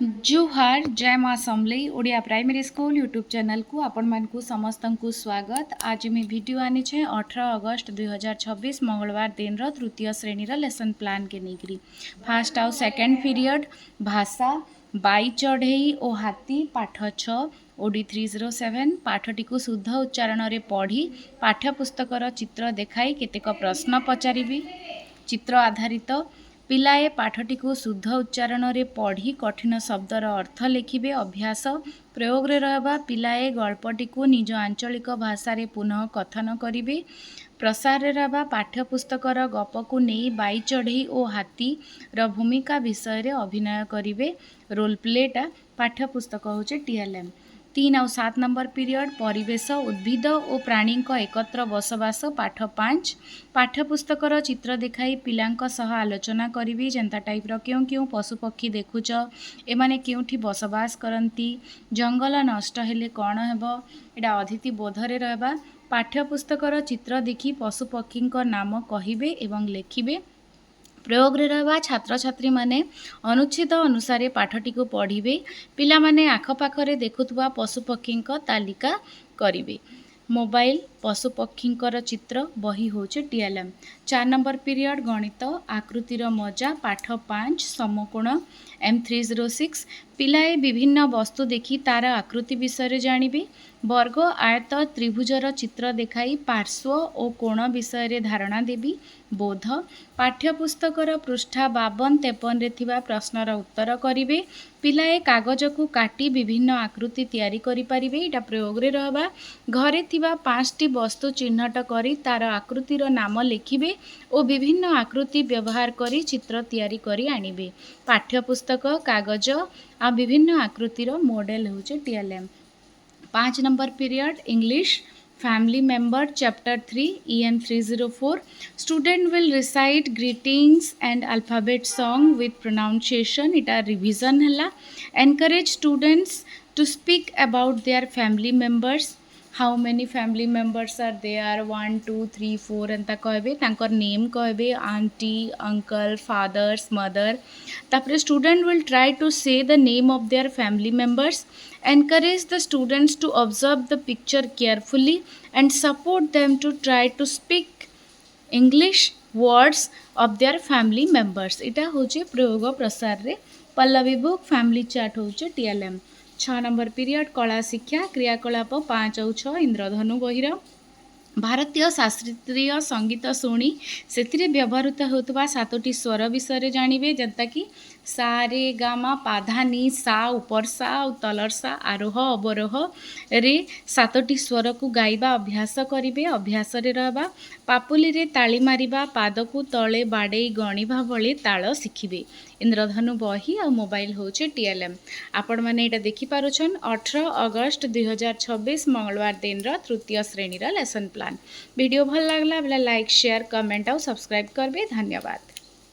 जुहार जय माँ Samalei Odia primary school YouTube channel को आपण मानकु समस्त को स्वागत। आज मैं वीडियो आनी छे 18 अगस्त 2026 मंगलवार दिन तृतीय श्रेणी लेसन प्लान के नेकरी फास्ट आउ सेकेंड पीरियड भाषा बाई चढ़ई और हाथी पाठ 6 ओडी 307 पाठटी को शुद्ध उच्चारण रे पढ़ी पाठ्यपुस्तकर चित्र देखाई केतेक प्रश्न पचारि चित्र आधारित पिलाए पाठटी को शुद्ध उच्चारण रे पढ़ी कठिन शब्दर अर्थ लिखिबे। अभ्यास प्रयोग रे रहबा पिलाए गल्पटी को निज आंचलिक भाषा रे पुनः कथन करिवे। प्रसार रे रहबा पाठ्यपुस्तकर गप को नहीं बाई चढ़ई और हाथी र भूमिका विषय रे अभिनय करिवे। रोल प्लेटा पाठ्यपुस्तक होचे टीएलएम। 3 और 7 नंबर पीरियड परिवेश उद्भिद और प्राणी एकत्र बसवास पाठ 5 पाठ्यपुस्तकर चित्र देखाई पिलांक सह आलोचना करी जेंता टाइप्र क्यों क्यों पशुपक्षी देखुच एमाने क्योंठी बसवास करती जंगल नष्ट हेले कौन हेब एटा अतिथि बोधरे रहबा। पाठ्यपुस्तकर चित्र देखी पशुपक्षी नाम कहिबे एवं लेखिबे। प्रयोग रे रहबा छात्र छात्री माने अनुच्छेद अनुसार पाठटी को पढ़िबे। पिला माने आखपाखरे देखुथुवा पशुपक्षी तालिका करिवे। मोबाइल पशुपक्षींकर चित्र बही होचे टीएलएम। 4 नंबर पीरियड गणित आकृतिर मजा पाठ 5 समकोण M306 पिलाए विभिन्न वस्तु देखी तार आकृति विषय जानिबे। वर्ग आयत त्रिभुजर चित्र देखाई पार्श्व और कोण विषय धारणा देवी। बोध पाठ्यपुस्तकर पृष्ठा 52-53 रे थिबा प्रश्नर उत्तर करिवे। पिलाए कागज को काटी विभिन्न आकृति तैयारी करि परिबे। एटा प्रयोग रे रहबा घरे थिबा 5टी वस्तु चिन्हट करी तार आकृतिर नाम लिखिबे और विभिन्न आकृति व्यवहार करी चित्र तैयारी करी आनिबे। पाठ्यपुस्तक कागज आ विभिन्न आकृतिर मॉडल होचे TLM. 5 number period English Family member chapter 3 EM 304 student will recite greetings and alphabet song with pronunciation ita revision hela। encourage students to speak about their family members how many family members are there 1 2 3 4 एंता कहबे तांकर name कहबे aunty uncle fathers mother तापर student will try to से the name of their family members. encourage the students to observe the picture carefully and support them to try to speak English words of their family members। इटा होचे प्रयोग प्रसार रे। Pallavi book family chart होचे TLM. 6 number period कला शिक्षा क्रियाकलाप 5 और 6 इंद्रधनु बहिर भारतीय शास्त्रीय संगीत शुणी से व्यवहृत होता 7टी स्वर विषय जानिबे जनता कि सा रे गामा पाधानी सा उपर सा और तलर सा आरोह अवरोह रे 7टी स्वर को गाइबा अभ्यास करिवे। अभ्यास रे रहबा पापुली रे ताली मारिबा पाद को तले बाड़े गणिबा भले ताल शिखिबे। इंद्रधनु बही और मोबाइल होचे टीएलएम। आपण माने एटा देखि पारुछन 18 अगस्त 2026 मंगलवार दिन तृतीय श्रेणी लेसन प्लान। वीडियो भल लागला बेला लाइक शेयर कमेंट और सब्सक्राइब करबे। धन्यवाद।